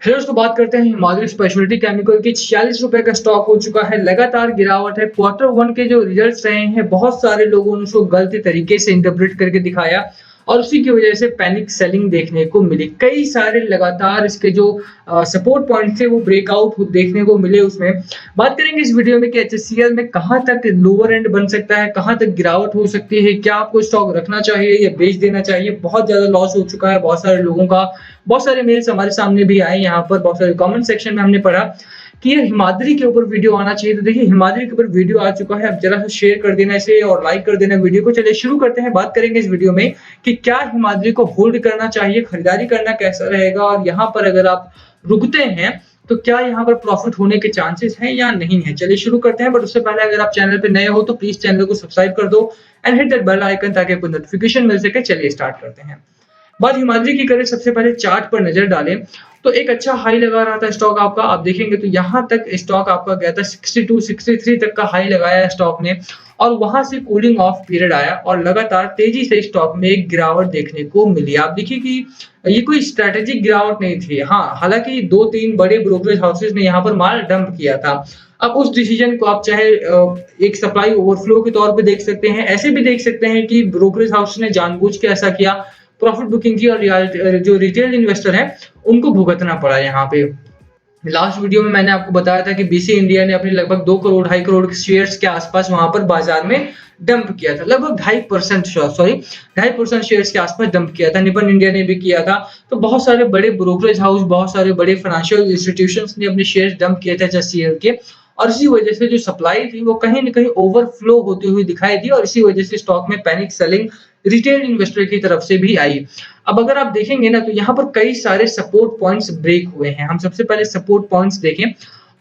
फिर उसको बात करते हैं हिमालय स्पेशलिटी केमिकल की 46 रुपए का स्टॉक हो चुका है, लगातार गिरावट है। क्वार्टर वन के जो रिजल्ट्स रहे हैं बहुत सारे लोगों ने उसको गलत तरीके से इंटरप्रेट करके दिखाया और उसी की वजह से पैनिक सेलिंग देखने को मिली। कई सारे लगातार इसके जो सपोर्ट पॉइंट थे वो ब्रेकआउट देखने को मिले। उसमें बात करेंगे इस वीडियो में कि एचएससीएल में कहां तक लोअर एंड बन सकता है, कहां तक गिरावट हो सकती है, क्या आपको स्टॉक रखना चाहिए या बेच देना चाहिए। बहुत ज्यादा लॉस हो चुका है बहुत सारे लोगों का, बहुत सारे मेल्स हमारे सामने भी आए, यहाँ पर बहुत सारे कमेंट सेक्शन में हमने पढ़ा कि ये हिमाद्री के ऊपर वीडियो आना चाहिए। तो देखिए हिमाद्री के ऊपर वीडियो आ चुका है, अब जरा सा शेयर कर देना इसे और लाइक कर देना वीडियो को। चलिए शुरू करते हैं, बात करेंगे इस वीडियो में कि क्या हिमाद्री को होल्ड करना चाहिए, खरीदारी करना कैसा रहेगा और यहाँ पर अगर आप रुकते हैं तो क्या यहाँ पर प्रॉफिट होने के चांसेस हैं या नहीं है। चलिए शुरू करते हैं, बट उससे पहले अगर आप चैनल पे नए हो तो प्लीज चैनल को सब्सक्राइब कर दो and hit that bell icon ताकि आपको नोटिफिकेशन मिल सके। चलिए स्टार्ट करते हैं। बात हिमाद्री की करें, सबसे पहले चार्ट पर नजर डालें तो एक अच्छा हाई लगा रहा था स्टॉक आपका, आप देखेंगे तो यहाँ तक स्टॉक आपका गया था 62 63 तक का हाई लगाया स्टॉक ने और वहां से कूलिंग ऑफ पीरियड आया और लगातार तेजी से स्टॉक में एक गिरावट देखने को मिली। आप देखिए कि ये कोई स्ट्रेटेजिक गिरावट नहीं थी। हाँ, हालांकि 2-3 बड़े ब्रोकरेज हाउसेज ने यहाँ पर माल डंप किया था। अब उस डिसीजन को आप चाहे एक सप्लाई ओवरफ्लो के तौर पे देख सकते हैं, ऐसे भी देख सकते हैं कि ब्रोकरेज हाउस ने जानबूझ के ऐसा किया, प्रॉफिट बुकिंग की और जो रिटेल इन्वेस्टर है उनको भुगतना पड़ा। यहाँ पे लास्ट वीडियो में मैंने आपको बताया था कि बीसी इंडिया ने अपने लगभग 2 करोड़ 2.5 करोड़ के शेयर्स के आसपास वहां पर बाजार में डंप किया था, लगभग 2.5% शेयर्स के आसपास डंप किया था। निपन इंडिया ने भी किया था। तो बहुत सारे बड़े ब्रोकरेज हाउस, बहुत सारे बड़े फाइनेंशियल इंस्टीट्यूशंस ने अपने शेयर्स डंप किए थे एचएससीएल के और इसी वजह से जो सप्लाई थी वो कहीं ना कहीं ओवरफ्लो होती हुई दिखाई दी और इसी वजह से स्टॉक में पैनिक सेलिंग रिटेल इन्वेस्टर की तरफ से भी आई। अब अगर आप देखेंगे ना तो यहाँ पर कई सारे सपोर्ट पॉइंट्स ब्रेक हुए हैं। हम सबसे पहले सपोर्ट पॉइंट्स देखें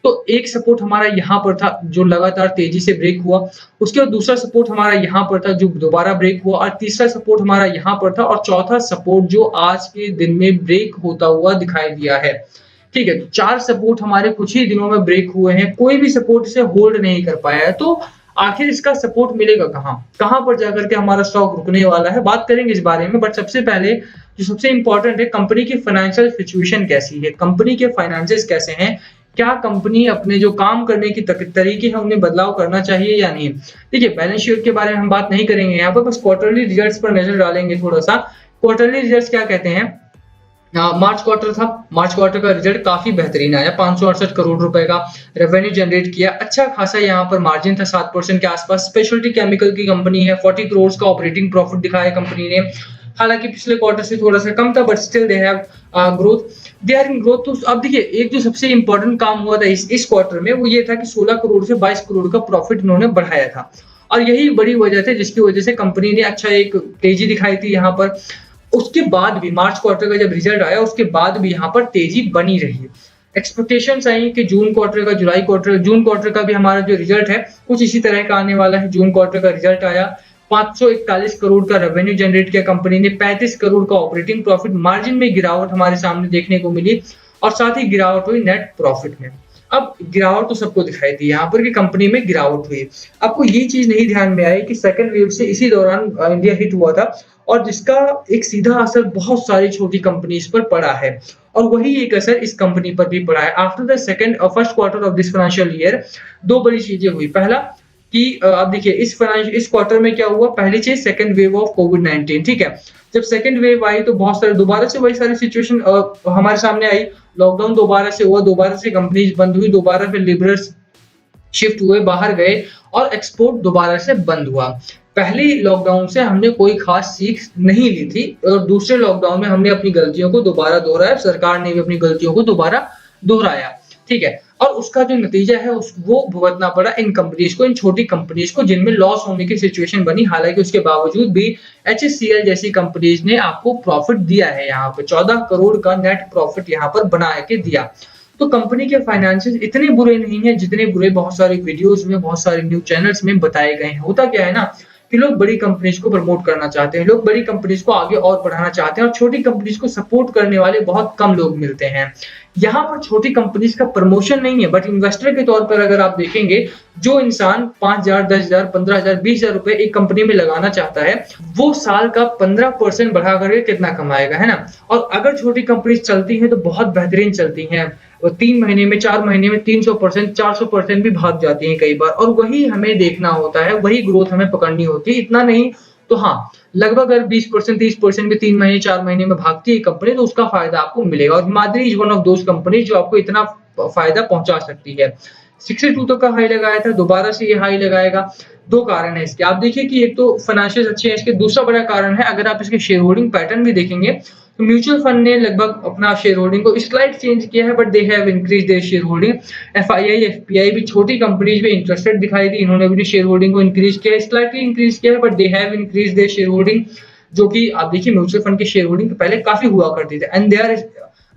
तो एक सपोर्ट हमारा यहाँ पर था जो लगातार तेजी से ब्रेक हुआ, उसके बाद दूसरा सपोर्ट हमारा यहाँ पर था जो दोबारा ब्रेक हुआ और तीसरा सपोर्ट हमारा यहाँ पर था और चौथा सपोर्ट जो आज के दिन में ब्रेक होता हुआ दिखाई दिया है। ठीक है, तो 4 सपोर्ट हमारे कुछ ही दिनों में ब्रेक हुए हैं, कोई भी सपोर्ट इसे होल्ड नहीं कर पाया है। तो आखिर इसका सपोर्ट मिलेगा कहाँ, कहाँ पर जाकर के हमारा स्टॉक रुकने वाला है, बात करेंगे इस बारे में। बट सबसे पहले जो सबसे इंपॉर्टेंट है, कंपनी की फाइनेंशियल सिचुएशन कैसी है, कंपनी के फाइनेंसेस कैसे हैं, क्या कंपनी अपने जो काम करने की तरीके हैं उन्हें बदलाव करना चाहिए या नहीं। देखिए बैलेंस शीट के बारे में हम बात नहीं करेंगे यहाँ पर, बस क्वार्टरली रिजल्ट्स पर नजर डालेंगे थोड़ा सा। क्वार्टरली रिजल्ट्स क्या कहते हैं, मार्च क्वार्टर था, मार्च क्वार्टर का रिजल्ट काफी बेहतरीन आया, 568 करोड़ रुपए का रेवेन्यू जनरेट किया, अच्छा खासा यहाँ पर मार्जिन था 7% के आसपास। स्पेशलिटी केमिकल की कंपनी है, 40 करोड़ का ऑपरेटिंग प्रॉफिट दिखाया कंपनी ने। हालांकि पिछले क्वार्टर से थोड़ा सा कम था but still they have growth, they are in growth. तो अब देखिए एक जो सबसे इंपॉर्टेंट काम हुआ था इस क्वार्टर में वो ये था कि 16 करोड़ से 22 करोड़ का प्रॉफिट इन्होंने बढ़ाया था और यही बड़ी वजह थी जिसकी वजह से कंपनी ने अच्छा एक तेजी दिखाई थी यहाँ पर। उसके बाद भी मार्च क्वार्टर का जब रिजल्ट आया उसके बाद भी यहाँ पर तेजी बनी रही। एक्सपेक्टेशंस आई कि जून क्वार्टर का जून क्वार्टर का भी हमारा जो रिजल्ट है कुछ इसी तरह का आने वाला है। जून क्वार्टर का रिजल्ट आया, 541 करोड़ का रेवेन्यू जनरेट किया कंपनी ने, 35 करोड़ का ऑपरेटिंग प्रॉफिट, मार्जिन में गिरावट हमारे सामने देखने को मिली और साथ ही गिरावट हुई नेट प्रॉफिट में। अब गिरावट तो सबको दिखाई दी यहाँ पर कि कंपनी में गिरावट हुई। आपको ये चीज नहीं ध्यान में आई कि सेकंड वेव से इसी दौरान इंडिया हिट हुआ था और जिसका एक सीधा असर बहुत सारी छोटी कंपनीज पर पड़ा है और वही एक असर इस कंपनी पर भी पड़ा है। After the first quarter of this financial year 2 बड़ी चीजें हुई। पहला कि आप देखिए इस क्वार्टर में क्या हुआ, पहली चीज सेकंड वेव ऑफ कोविड-19। ठीक है, जब सेकंड वेव आई तो बहुत सारे दोबारा से वही सारी सिचुएशन हमारे सामने आई, लॉकडाउन दोबारा से हुआ, दोबारा से कंपनीज बंद हुई, दोबारा फिर लिबरल्स शिफ्ट हुए, बाहर गए और एक्सपोर्ट दोबारा से बंद हुआ। पहली लॉकडाउन से हमने कोई खास सीख नहीं ली थी और दूसरे लॉकडाउन में हमने अपनी गलतियों को दोबारा दोहराया, सरकार ने भी अपनी गलतियों को दोबारा दोहराया। ठीक है, और उसका जो नतीजा है वो भुगतना पड़ा इन कंपनीज को, इन छोटी कंपनीज को जिनमें लॉस होने की सिचुएशन बनी। हालांकि उसके बावजूद भी एचएससीएल जैसी कंपनीज ने आपको प्रॉफिट दिया है, यहाँ पे 14 करोड़ का नेट प्रॉफिट यहाँ पर बना के दिया। तो कंपनी के फाइनेंसेस इतने बुरे नहीं है जितने बुरे बहुत सारे वीडियोस में, बहुत सारे न्यूज चैनल्स में बताए गए हैं। होता क्या है ना कि लोग बड़ी कंपनीज को प्रमोट करना चाहते हैं, लोग बड़ी कंपनीज को आगे और बढ़ाना चाहते हैं और छोटी कंपनीज को सपोर्ट करने वाले बहुत कम लोग मिलते हैं। यहाँ पर छोटी कंपनीज का प्रमोशन नहीं है, बट इन्वेस्टर के तौर पर अगर आप देखेंगे, जो इंसान 5,000, 10,000, 15,000, 20,000 रुपए एक कंपनी में लगाना चाहता है, वो साल का 15% बढ़ा करके कितना कमाएगा, है ना? और अगर छोटी कंपनीज चलती हैं तो बहुत बेहतरीन चलती हैं। 3 महीने में, 4 महीने में 300%, 400% भी भाग जाती हैं कई बार, और वही हमें देखना होता है, वही ग्रोथ हमें पकड़नी होती है। इतना नहीं तो हाँ, लगभग अगर 20%, 30% भी 3 महीने, 4 महीने में भागती है कंपनी, तो उसका फायदा आपको मिलेगा। और Himadri is one of those company जो आपको इतना फायदा पहुंचा सकती है। 62 तक का हाई लगाया था, दोबारा से ये हाई लगाएगा। 2 कारण है इसके। आप देखिए कि एक तो फाइनेंशियल अच्छे हैं इसके, दूसरा बड़ा कारण है, अगर आप इसके शेयर होल्डिंग पैटर्न भी देखेंगे, तो म्यूचुअल फंड ने लगभग अपना शेयर होल्डिंग को स्लाइट चेंज किया है, but they have increase their share holding. FII, FPI भी छोटी कंपनीज में इंटरेस्टेड दिखाई दी, इन्होंने अपनी शेयर होल्डिंग को इंक्रीज किया है, स्लाइटली इंक्रीज किया है, but they have increase their share holding, जो कि आप देखिए म्यूचुअल फंड की शेयर होल्डिंग पहले काफी हुआ करती थी, and they are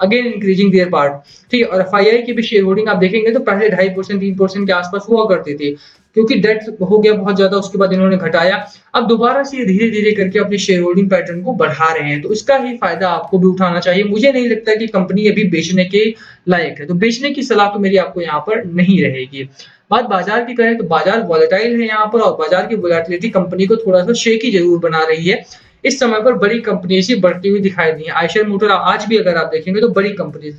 again increasing their part. ठीक है, और एफआईआई की भी शेयर होल्डिंग आप देखेंगे तो पहले 2.5%, 3% के आसपास हुआ करती थी, क्योंकि डेट हो गया बहुत ज्यादा, उसके बाद इन्होंने घटाया। अब दोबारा से ये धीरे धीरे करके अपनी शेयर होल्डिंग पैटर्न को बढ़ा रहे हैं, तो इसका ही फायदा आपको भी उठाना चाहिए। मुझे नहीं लगता कि कंपनी अभी बेचने के लायक है, तो बेचने की सलाह तो मेरी आपको यहाँ पर नहीं रहेगी। बात बाजार की करें तो बाजार वॉलेटाइल है यहाँ पर, और बाजार की वॉलेटिलिटी कंपनी को थोड़ा सा शेकी जरूर बना रही है। इस समय पर बड़ी कंपनी ही बढ़ती हुई दिखाई दी है। आयशर मोटर आज भी अगर आप देखेंगे तो बड़ी कंपनी,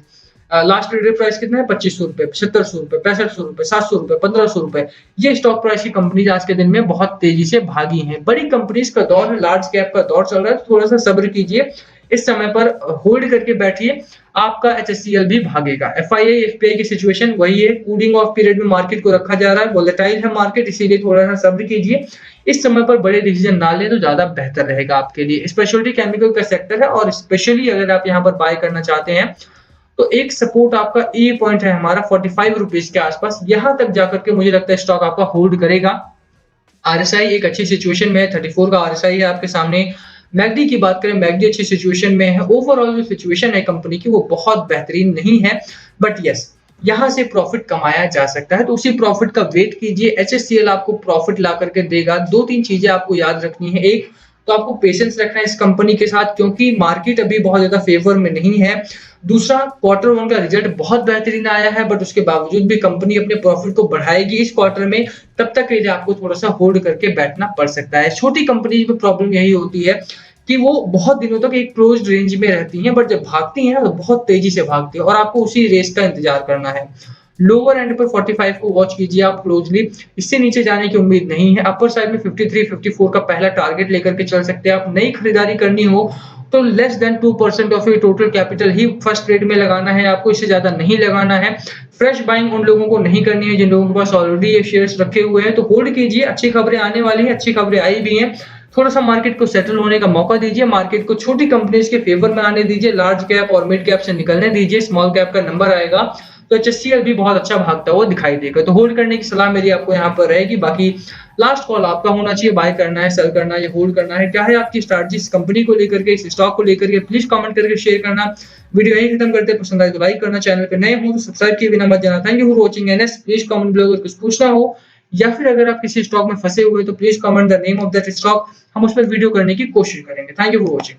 लास्ट ट्रेडेड प्राइस कितना है, 2500 रुपए, 7500 रुपए, 6500 रुपए, 700 रुपए, 1500 रुपए। ये स्टॉक प्राइस की कंपनीज आज के दिन में बहुत तेजी से भागी हैं। बड़ी कंपनीज का दौर है, लार्ज कैप का दौर चल रहा है, तो थोड़ा सा सब्र कीजिए, इस समय पर होल्ड करके बैठिए, आपका एचएससीएल भी भागेगा। एफआईआई, एफपीआई की सिचुएशन वही है, कूलिंग ऑफ पीरियड में मार्केट को रखा जा रहा है, वोलेटाइल है मार्केट, इसीलिए थोड़ा सा सब्र कीजिए। इस समय पर बड़े डिसीजन ना लें तो ज्यादा बेहतर रहेगा आपके लिए। स्पेशलिटी केमिकल का सेक्टर है, और स्पेशली अगर आप यहाँ पर बाय करना चाहते हैं, तो एक सपोर्ट आपका ए पॉइंट है हमारा 45 रुपीज के आसपास, यहां तक जाकर के मुझे लगता है स्टॉक आपका होल्ड करेगा। आरएसआई एक अच्छी सिचुएशन में है, 34 का आरएसआई है आपके सामने। मैगडी की बात करें, मैगडी अच्छी सिचुएशन में है। ओवरऑल जो सिचुएशन है कंपनी की वो बहुत बेहतरीन नहीं है, बट यस, यहां से प्रॉफिट कमाया जा सकता है, तो उसी प्रॉफिट का वेट कीजिए। एचएससीएल आपको प्रॉफिट ला करके देगा। 2-3 चीजें आपको याद रखनी है। एक तो आपको पेशेंस रखना है इस कंपनी के साथ, क्योंकि मार्केट अभी बहुत ज्यादा फेवर में नहीं है। दूसरा, Q1 का रिजल्ट बहुत बेहतरीन आया है, बट उसके बावजूद भी कंपनी अपने प्रॉफिट को बढ़ाएगी इस क्वार्टर में, तब तक के लिए आपको थोड़ा सा होल्ड करके बैठना पड़ सकता है। छोटी कंपनी में प्रॉब्लम यही होती है कि वो बहुत दिनों तक एक क्लोज्ड रेंज में रहती हैं, बट जब भागती हैं तो बहुत तेजी से भागती है, और आपको उसी रेस का इंतजार करना है। लोअर एंड पर 45 को वॉच कीजिए आप क्लोजली, इससे नीचे जाने की उम्मीद नहीं है। अपर साइड में 53, 54 का पहला टारगेट लेकर के चल सकते हैं आप। नई खरीदारी करनी हो तो less than 2% of your total capital he first trade में लगाना है आपको, इससे ज्यादा नहीं लगाना है। फ्रेश बाइंग उन लोगों को नहीं करनी है जिन लोगों के पास ऑलरेडी ये शेयर्स रखे हुए हैं, तो होल्ड कीजिए। अच्छी खबरें आने वाली है, अच्छी खबरें आई भी हैं। थोड़ा सा मार्केट को सेटल होने का मौका दीजिए, मार्केट को छोटी कंपनीज के फेवर में आने दीजिए, लार्ज कैप और मिड कैप से निकलने दीजिए। स्मॉल कैप का नंबर आएगा तो एचएससीएल भी बहुत अच्छा भागता हुआ दिखाई देगा, तो होल्ड करने की सलाह मेरी आपको यहाँ पर रहेगी। बाकी लास्ट कॉल आपका होना चाहिए, बाय करना है, सेल करना है या होल्ड करना है, क्या है आपकी स्ट्रैटेजी इस कंपनी को लेकर के, इस स्टॉक को लेकर के, प्लीज कमेंट करके शेयर करना। वीडियो यही खत्म करते हैं, पसंद आए तो लाइक करना, चैनल पे नए हो तो सब्सक्राइब किए बिना मत जाना। Thank you for watching NS. Please comment below अगर कुछ पूछना हो, या फिर अगर आप किसी स्टॉक में फंसे हुए तो please comment the name of that stock, हम उस पर वीडियो करने की कोशिश करेंगे। Thank you for watching.